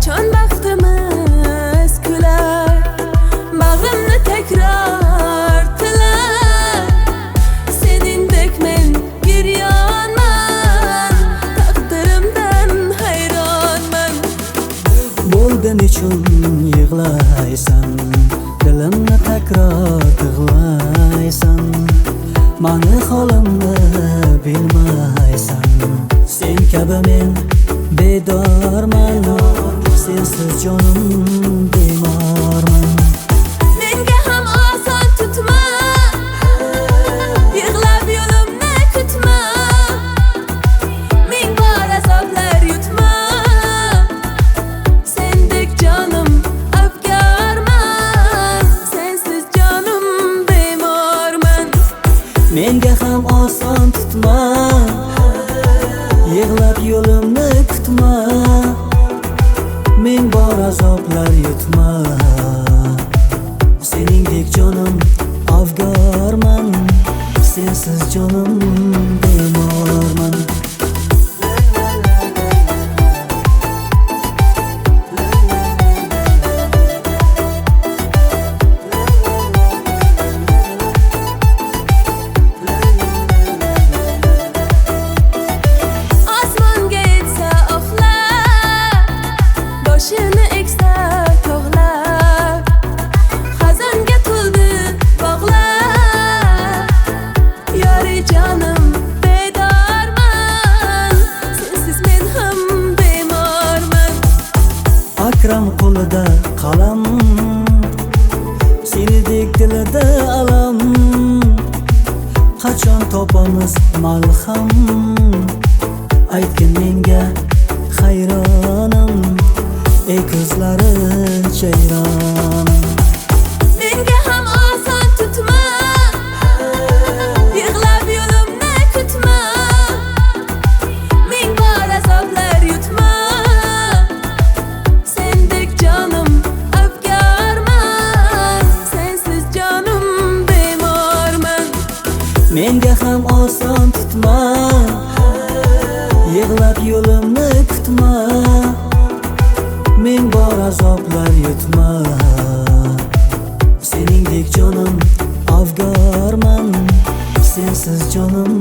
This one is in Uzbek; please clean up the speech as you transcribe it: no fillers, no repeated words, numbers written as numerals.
qachon baxtimiz kular, bag'rimni takror tilar. Seningdek men giryonman, taqdirimdan hayronman. Bo'lgan uchun yig'laysan, dilimni takror tig'laysan. Mani holimni bilmaysan. Sen kabi men bedorman, sensiz jonim bemorman. Menga ham oson tutma, yig'lab yo'limni kutma. Ming bor azoblar yutma. Sendek jonim afgorman, sensiz jonim bemorman. Menga ham oson tutma, yig'lab yo'limni kutma. Ming bor azoblar yutma. Seningdek jonim afgorman, sensiz jonim bemorman. Osmonga yetsa oqlar, boshini eksa tog'lar. Xazonga to'ldi bog'lar. Yori jonim bedorman, sensiz men ham bemorman. Akram qo'lida qalam, senidek dilida alam. Qachon topamiz malham, aytgin menga hayronim. Ey ko'zlari jayronim. Menga ham oson tutma, yig'lab yo'limni kutma. Ming bor azoblar yutma. Sendek jonim afgorman, sensiz jonim bemorman. Menga ham oson tutma, yig'lab yo'limni kutma. Ming bor azoblar yutma. Seningdek jonim afgorman, sensiz jonim